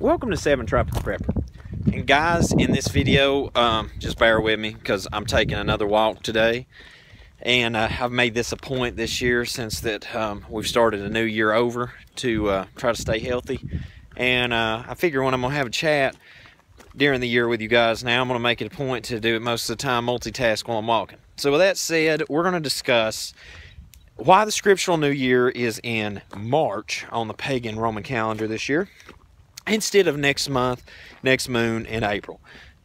Welcome to 7 Tropical Prepper. And guys, in this video, just bear with me because I'm taking another walk today. And I've made this a point this year since that we've started a new year over to try to stay healthy. And I figure when I'm going to have a chat during the year with you guys now, I'm going to make it a point to do it most of the time, multitask while I'm walking. So with that said, we're going to discuss why the Scriptural New Year is in March on the pagan Roman calendar this year, instead of next month, next moon, in April.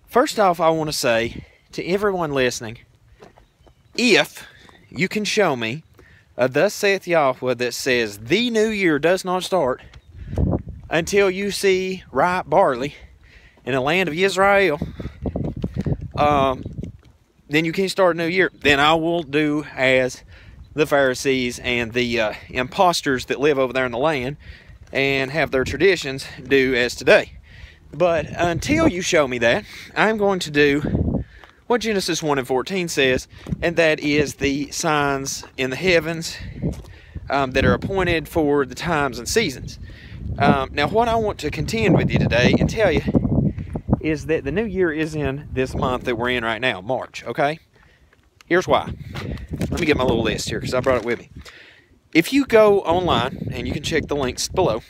First off, I want to say to everyone listening, if you can show me a thus saith Yahweh that says the new year does not start until you see ripe barley in the land of Israel, then you can't start a new year. Then I will do as the Pharisees and the imposters that live over there in the land and have their traditions do as today. But until you show me that, I'm going to do what Genesis 1 and 14 says, and that is the signs in the heavens that are appointed for the times and seasons. Now, what I want to contend with you today and tell you is that the new year is in this month that we're in right now, March, okay? Here's why. Let me get my little list here because I brought it with me. If you go online, and you can check the links below,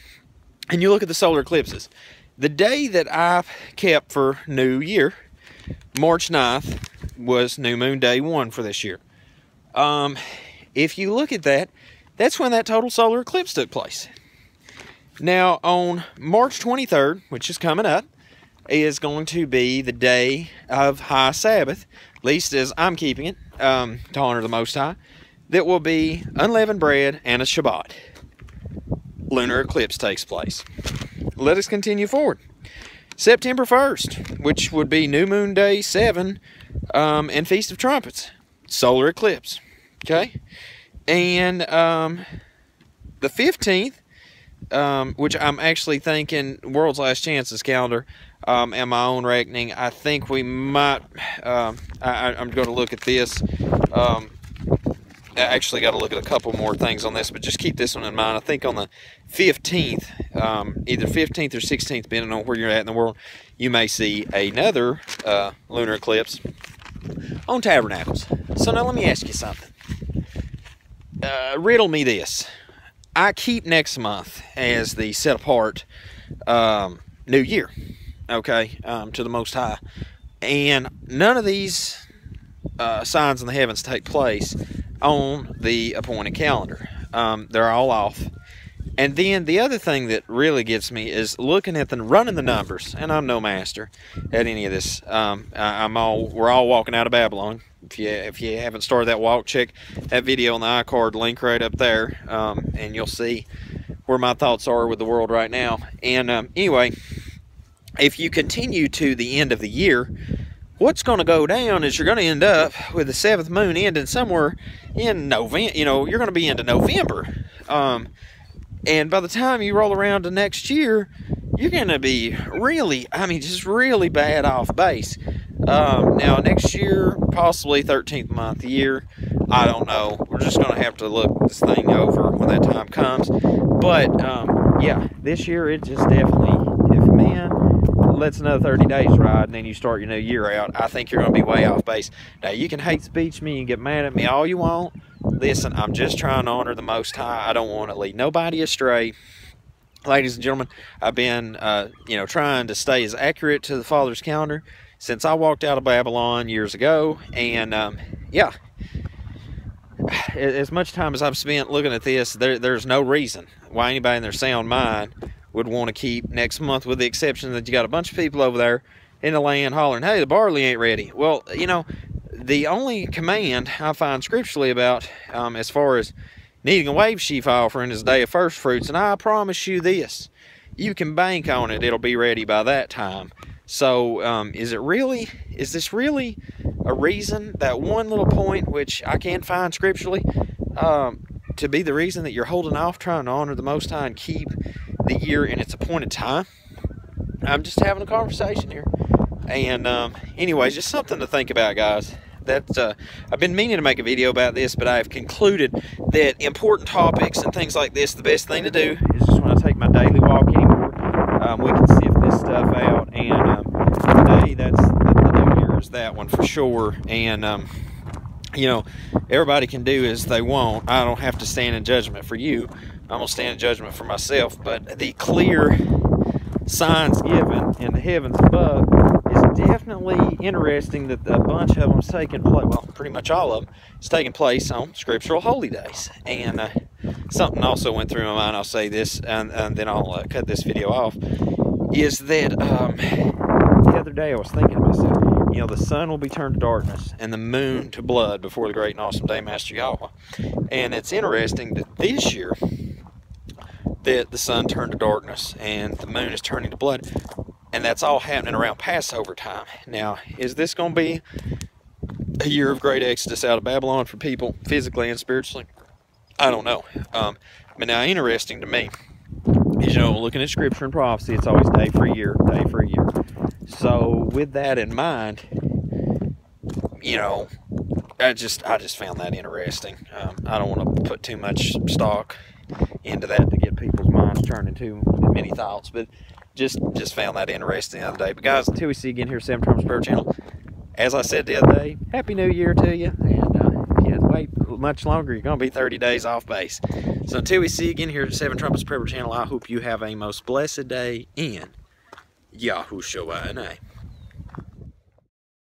and you look at the solar eclipses, the day that I kept for New Year, March 9th, was New Moon Day 1 for this year. If you look at that, that's when that total solar eclipse took place. Now, on March 23rd, which is coming up, is going to be the day of High Sabbath, at least as I'm keeping it, to honor the Most High. That will be unleavened bread and a Shabbat. Lunar eclipse takes place. Let us continue forward. September 1st, which would be New Moon Day 7 and Feast of Trumpets. Solar eclipse. Okay? And the 15th, which I'm actually thinking World's Last Chances calendar, and my own reckoning, I think we might, I'm going to look at this. I actually got to look at a couple more things on this, but just keep this one in mind. I think on the 15th, either 15th or 16th, depending on where you're at in the world, you may see another lunar eclipse on Tabernacles. So now let me ask you something. Riddle me this. I keep next month as the set apart New Year, okay, to the Most High. And none of these signs in the heavens take place on the appointed calendar. They're all off. And then the other thing that really gets me is looking at running the numbers. And I'm no master at any of this. We're all walking out of Babylon. If you haven't started that walk, check that video on the iCard link right up there, and you'll see where my thoughts are with the world right now. And anyway, if you continue to the end of the year, what's going to go down is you're going to end up with the 7th moon ending somewhere in November. You know, you're going to be into November. And by the time you roll around to next year, you're going to be really, just really bad off base. Now, next year, possibly 13th month year. I don't know. We're just going to have to look this thing over when that time comes. But, yeah, this year, it just definitely, if man lets another 30 days ride and then you start your new year out, I think you're going to be way off base. Now, you can hate speech me and get mad at me all you want. Listen, I'm just trying to honor the Most High. I don't want to lead nobody astray. Ladies and gentlemen, I've been, trying to stay as accurate to the Father's calendar since I walked out of Babylon years ago. And, yeah, as much time as I've spent looking at this, there's no reason why anybody in their sound mind would want to keep next month, with the exception that you got a bunch of people over there in the land hollering, hey, the barley ain't ready. Well, the only command I find scripturally about as far as needing a wave sheaf offering is day of first fruits, and I promise you this, you can bank on it, it'll be ready by that time. So is this really a reason, that one little point which I can't find scripturally, to be the reason that you're holding off trying to honor the Most High and keep the year in its appointed time? I'm just having a conversation here. And anyways, just something to think about, guys. I've been meaning to make a video about this, but I've concluded that important topics and things like this, the best thing to do is just when I take my daily walk anymore, we can sift that one for sure. And you know, everybody can do as they want. I don't have to stand in judgment for you. I'm gonna stand in judgment for myself. But the clear signs given in the heavens above is definitely interesting that a bunch of them's taking place. Well, pretty much all of them is taking place on scriptural holy days. And something also went through my mind. I'll say this, and then I'll cut this video off. Is that the other day I was thinking to myself, you know, the sun will be turned to darkness and the moon to blood before the great and awesome day, Master Yahweh. And it's interesting that this year that the sun turned to darkness and the moon is turning to blood, and that's all happening around Passover time. Now, is this going to be a year of great exodus out of Babylon for people physically and spiritually? I don't know. But now, interesting to me is, you know, looking at scripture and prophecy, it's always day for a year, day for a year. So with that in mind, you know, I just found that interesting. I don't want to put too much stock into that to get people's minds turned into many thoughts, but just found that interesting the other day. But guys, until we see you again here at Seven Trumpets Prayer Channel, as I said the other day, Happy New Year to you. And if you have to wait much longer, you're going to be 30 days off base. So until we see you again here at Seven Trumpets Prayer Channel, I hope you have a most blessed day in Yahushua's name.